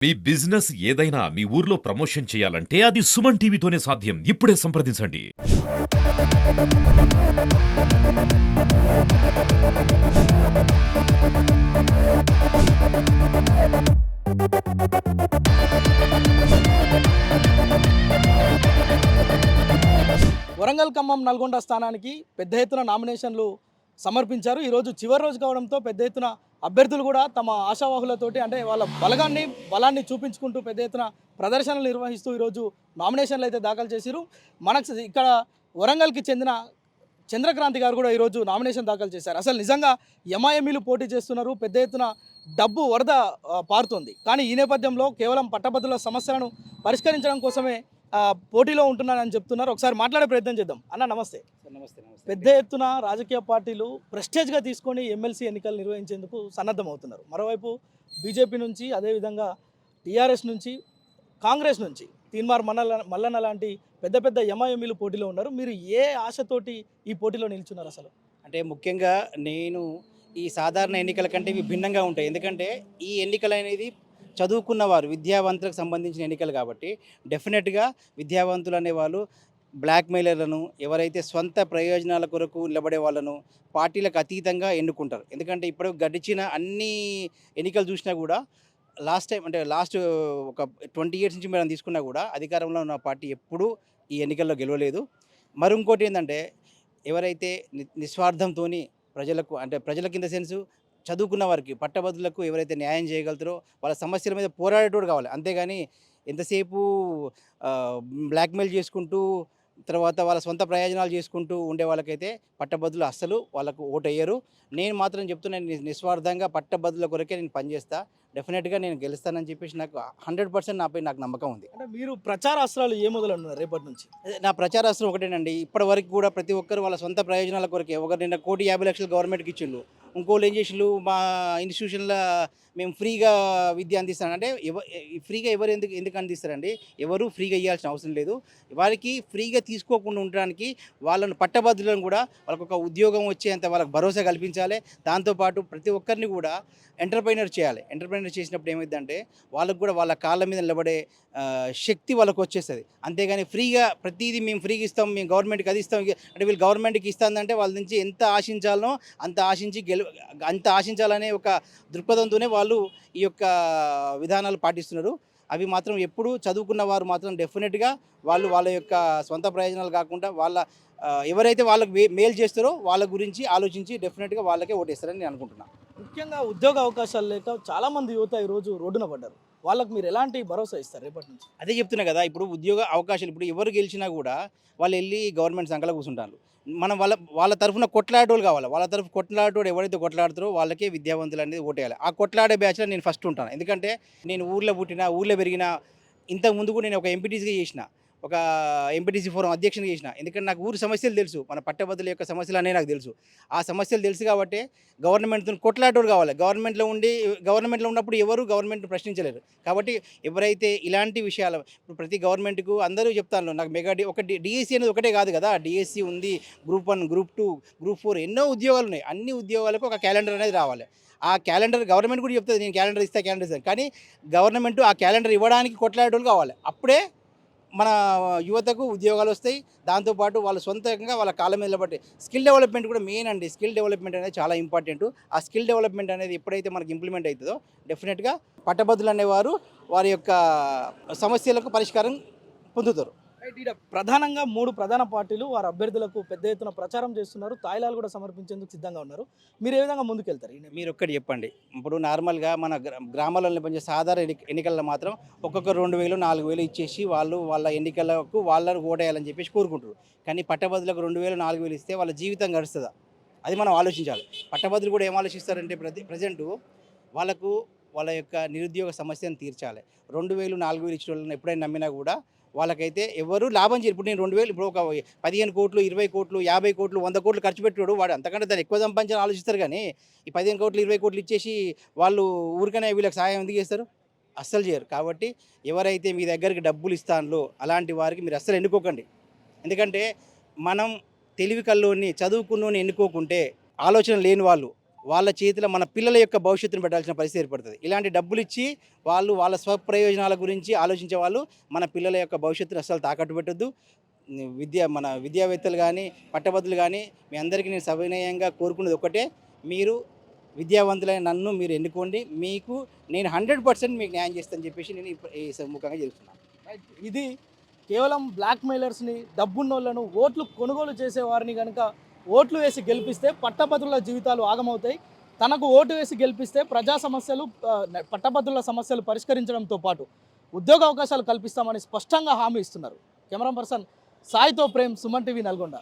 మీ business ఏదైనా మీ ఊర్లో promotion చేయాలంటే అది సుమన్ టీవీతోనే సాధ్యం. ఇప్పుడే సంప్రదించండి. వరంగల్ ఖమ్మం నల్గొండ స్థానానికి పెద్ద ఎత్తున నామినేషన్లు సమర్పించారు. ఈరోజు చివరి రోజు కావడంతో పెద్ద ఎత్తున అభ్యర్థులు కూడా తమ ఆశావాహులతోటి అంటే వాళ్ళ బలాన్ని చూపించుకుంటూ పెద్ద ఎత్తున ప్రదర్శనలు నిర్వహిస్తూ ఈరోజు నామినేషన్లు అయితే దాఖలు చేశారు. మనకు ఇక్కడ వరంగల్కి చెందిన చంద్రక్రాంతి గారు కూడా ఈరోజు నామినేషన్ దాఖలు చేశారు. అసలు నిజంగా ఎంఐఎంఈలు పోటీ చేస్తున్నారు, పెద్ద ఎత్తున డబ్బు వరద పారుతోంది. కానీ ఈ నేపథ్యంలో కేవలం పట్టభద్రుల సమస్యలను పరిష్కరించడం కోసమే పోటీలో ఉంటున్నానని చెప్తున్నారు. ఒకసారి మాట్లాడే ప్రయత్నం చేద్దాం. అన్న నమస్తే. నమస్తే. నమస్తే. పెద్ద ఎత్తున రాజకీయ పార్టీలు ప్రెస్టేజ్గా తీసుకొని ఎమ్మెల్సీ ఎన్నికలు నిర్వహించేందుకు సన్నద్ధమవుతున్నారు. మరోవైపు బీజేపీ నుంచి, అదేవిధంగా టీఆర్ఎస్ నుంచి, కాంగ్రెస్ నుంచి తీన్మార్ మల్లన్న లాంటి పెద్ద పెద్ద ఎంఐఎంఈలు పోటీలో ఉన్నారు. మీరు ఏ ఆశతోటి ఈ పోటీలో నిల్చున్నారు? అసలు అంటే ముఖ్యంగా నేను ఈ సాధారణ ఎన్నికల కంటే ఇవి భిన్నంగా ఉంటాయి. ఎందుకంటే ఈ ఎన్నికలు అనేది చదువుకున్నవారు, విద్యావంతులకు సంబంధించిన ఎన్నికలు కాబట్టి డెఫినెట్గా విద్యావంతులు అనేవాళ్ళు బ్లాక్మెయిలర్లను, ఎవరైతే స్వంత ప్రయోజనాల కొరకు నిలబడే వాళ్ళను పార్టీలకు అతీతంగా ఎన్నుకుంటారు. ఎందుకంటే ఇప్పుడు గడిచిన అన్ని ఎన్నికలు చూసినా కూడా లాస్ట్ ఒక 20 years నుంచి మనం తీసుకున్నా కూడా అధికారంలో ఉన్న పార్టీ ఎప్పుడూ ఈ ఎన్నికల్లో గెలవలేదు. మరి ఇంకోటి ఏంటంటే ఎవరైతే నిస్వార్థంతో ప్రజలకు ఇన్ ద సెన్స్ చదువుకున్న వారికి, పట్టభద్రులకు ఎవరైతే న్యాయం చేయగలుగుతారో వాళ్ళ సమస్యల మీద పోరాడేటోడు కావాలి. అంతేగాని ఎంతసేపు బ్లాక్మెయిల్ చేసుకుంటూ తర్వాత వాళ్ళ సొంత ప్రయోజనాలు చేసుకుంటూ ఉండే వాళ్ళకైతే పట్టభద్రులు అస్సలు వాళ్ళకు ఓటయ్యరు. నేను మాత్రం చెప్తున్నాను, నిస్వార్థంగా పట్టభద్రుల కొరకే నేను పనిచేస్తా. డెఫినెట్గా నేను గెలుస్తానని చెప్పేసి నాకు 100% నాపై నాకు నమ్మకం ఉంది. అంటే మీరు ప్రచార అస్త్రాలు ఏ మొదలన్నారు రేపటి నుంచి? నా ప్రచారాస్త్రం ఒకటేనండి. ఇప్పటి వరకు కూడా ప్రతి ఒక్కరు వాళ్ళ సొంత ప్రయోజనాల కొరకే, ఒకరు నిన్న 1,50,00,000 గవర్నమెంట్కి ఇచ్చిండు, ఇంకోళ్ళు ఏం చేసిండు, మా ఇన్స్టిట్యూషన్లో మేము ఫ్రీగా విద్య అందిస్తాను అంటే ఫ్రీగా ఎవరు ఎందుకు అందిస్తారండి? ఎవరు ఫ్రీగా ఇవ్వాల్సిన అవసరం లేదు. వారికి ఫ్రీగా తీసుకోకుండా ఉండడానికి వాళ్ళను పట్టభద్రులను కూడా వాళ్ళకు ఒక ఉద్యోగం వచ్చేంత వాళ్ళకి భరోసా కల్పించాలి. దాంతోపాటు ప్రతి ఒక్కరిని కూడా ఎంటర్ప్రైనర్ చేయాలి. ఎంటర్ప్రైనర్ చేసినప్పుడు ఏమైందంటే వాళ్ళకు కూడా వాళ్ళ కాళ్ళ మీద నిలబడే శక్తి వాళ్ళకు వచ్చేస్తుంది. అంతేగాని ఫ్రీగా ప్రతిదీ మేము ఫ్రీగా ఇస్తాం, మేము గవర్నమెంట్కి అది ఇస్తాం అంటే వీళ్ళు గవర్నమెంట్కి ఇస్తుందంటే వాళ్ళ నుంచి ఎంత ఆశించాలనో అంత ఆశించాలనే ఒక దృక్పథంతోనే వాళ్ళు ఈ యొక్క విధానాలు పాటిస్తున్నారు. అవి మాత్రం ఎప్పుడు చదువుకున్న వారు మాత్రం డెఫినెట్గా వాళ్ళ యొక్క సొంత ప్రయోజనాలు కాకుండా ఎవరైతే వాళ్ళకి మేలు చేస్తారో వాళ్ళ గురించి ఆలోచించి డెఫినెట్గా వాళ్ళకే ఓటేస్తారని నేను అనుకుంటున్నాను. ముఖ్యంగా ఉద్యోగ అవకాశాలు లేక చాలామంది యువత ఈరోజు రోడ్డున పడ్డారు. వాళ్ళకు మీరు ఎలాంటి భరోసా ఇస్తారు రేపటి నుంచి? అదే చెప్తున్నా కదా, ఇప్పుడు ఉద్యోగ అవకాశాలు ఇప్పుడు ఎవరు గెలిచినా కూడా వాళ్ళు వెళ్ళి గవర్నమెంట్ సంఘాలు కూర్చుంటారు. మనం వాళ్ళ తరఫున కొట్లాడేటోళ్ళు కావాలి. వాళ్ళ తరఫు కొట్లాడేటోడు ఎవరైతే కొట్లాడుతారో వాళ్ళకే విద్యావంతులు అనేది ఓటేయాలి. ఆ కొట్లాడే బ్యాచ్లో నేను ఫస్ట్ ఉంటాను. ఎందుకంటే నేను ఊర్లో పుట్టిన, ఊర్లో పెరిగిన. ఇంతకు ముందు కూడా నేను ఒక ఎంపీటీసీగా చేసిన, ఒక ఎంపీటీసీ ఫోరం అధ్యక్షునిగా చేసిన. ఎందుకంటే నాకు ఊరి సమస్యలు తెలుసు, మన పట్టభద్రుల యొక్క సమస్యలు అనేవి నాకు తెలుసు. ఆ సమస్యలు తెలుసు కాబట్టి గవర్నమెంట్తో కొట్లాడేటోడు కావాలి. గవర్నమెంట్లో ఉన్నప్పుడు ఎవరు గవర్నమెంట్ ప్రశ్నించలేరు. కాబట్టి ఎవరైతే ఇలాంటి విషయాలు ఇప్పుడు ప్రతి గవర్నమెంట్కు అందరూ చెప్తాను, నాకు డిఎస్సి అనేది ఒకటే కాదు కదా, డిఎస్సి ఉంది, గ్రూప్ 1, గ్రూప్ 2, గ్రూప్ 4 ఎన్నో ఉద్యోగాలు ఉన్నాయి. అన్ని ఉద్యోగాలకు ఒక క్యాలెండర్ అనేది రావాలి. ఆ క్యాలెండర్ గవర్నమెంట్ కూడా చెప్తుంది, నేను క్యాలెండర్ ఇస్తాను. కానీ గవర్నమెంట్ ఆ క్యాలెండర్ ఇవ్వడానికి కొట్లాడేటోళ్ళు కావాలి. అప్పుడే మన యువతకు ఉద్యోగాలు వస్తాయి. దాంతోపాటు వాళ్ళ సొంతంగా వాళ్ళ కాళ్ళ మీద నిలబడి స్కిల్ డెవలప్మెంట్ కూడా మెయిన్ అండి. స్కిల్ డెవలప్మెంట్ అనేది చాలా ఇంపార్టెంట్. ఆ స్కిల్ డెవలప్మెంట్ అనేది ఎప్పుడైతే మనకి ఇంప్లిమెంట్ అవుతుందో డెఫినెట్గా పట్టభద్రులు అనేవారు వారి యొక్క సమస్యలకు పరిష్కారం పొందుతారు. ప్రధానంగా 3 ప్రధాన పార్టీలు వారి అభ్యర్థులకు పెద్ద ఎత్తున ప్రచారం చేస్తున్నారు. తాయిలాలు కూడా సమర్పించేందుకు సిద్ధంగా ఉన్నారు. మీరు ఏ విధంగా ముందుకెళ్తారు? మీరు ఒక్కటి చెప్పండి. ఇప్పుడు నార్మల్గా మన గ్రామాలలో పనిచేసే సాధారణ ఎన్నికల్లో మాత్రం ఒక్కొక్క 2,000, 4,000 ఇచ్చేసి వాళ్ళ ఎన్నికలకు వాళ్ళని ఓటేయాలని చెప్పేసి కోరుకుంటారు. కానీ పట్టభద్రులకు 2,000, 4,000 ఇస్తే వాళ్ళ జీవితం గడుస్తుందా? అది మనం ఆలోచించాలి. పట్టభద్రులు కూడా ఏం ఆలోచిస్తారంటే ప్రజెంటు వాళ్ళ యొక్క నిరుద్యోగ సమస్యను తీర్చాలి. 2,000, 4,000 ఇచ్చిన వాళ్ళని ఎప్పుడైనా నమ్మినా కూడా వాళ్ళకైతే ఎవరు లాభం చేయరు. ఇప్పుడు నేను 2,000 ఇప్పుడు ఒక 15 కోట్లు, 20 కోట్లు, 50 కోట్లు, 100 కోట్లు ఖర్చు పెట్టాడు వాడు అంతకంటే దాన్ని ఎక్కువ సంపాదించాలని ఆలోచిస్తారు. కానీ ఈ 15 కోట్లు, 20 కోట్లు ఇచ్చేసి వాళ్ళు ఊరికనే వీళ్ళకి సాయం ఎందుకు చేస్తారు? అస్సలు చేయరు. కాబట్టి ఎవరైతే మీ దగ్గరికి డబ్బులు ఇస్తానో అలాంటి వారికి మీరు అస్సలు ఎన్నుకోకండి. ఎందుకంటే మనం తెలివి కల్లోని చదువుకున్నోని ఎన్నుకోకుంటే ఆలోచన లేని వాళ్ళు వాళ్ళ చేతిలో మన పిల్లల యొక్క భవిష్యత్తును పెట్టాల్సిన పరిస్థితి ఏర్పడుతుంది. ఇలాంటి డబ్బులు ఇచ్చి వాళ్ళు వాళ్ళ స్వప్రయోజనాల గురించి ఆలోచించే వాళ్ళు మన పిల్లల యొక్క భవిష్యత్తును అస్సలు తాకట్టు పెట్టొద్దు. మన విద్యావేత్తలు కానీ పట్టభద్రులు కానీ మీ అందరికీ నేను సవినయంగా కోరుకునేది ఒకటే, మీరు విద్యావంతులైన నన్ను మీరు ఎన్నుకోండి, మీకు నేను 100% మీకు న్యాయం చేస్తానని చెప్పేసి నేను ఈ సముఖంగా చెప్తున్నాను. ఇది కేవలం బ్లాక్ మెయిలర్స్ని, డబ్బున్నోళ్లను, ఓట్లు కొనుగోలు చేసేవారిని కనుక ఓట్లు వేసి గెలిపిస్తే పట్టభద్రుల జీవితాలు ఆగమవుతాయి. తనకు ఓటు వేసి గెలిపిస్తే ప్రజా సమస్యలు, పట్టభద్రుల సమస్యలు పరిష్కరించడంతో పాటు ఉద్యోగ అవకాశాలు కల్పిస్తామని స్పష్టంగా హామీ ఇస్తున్నారు. కెమెరా పర్సన్ సాయితో ప్రేమ్, సుమన్ టీవీ, నల్గొండ.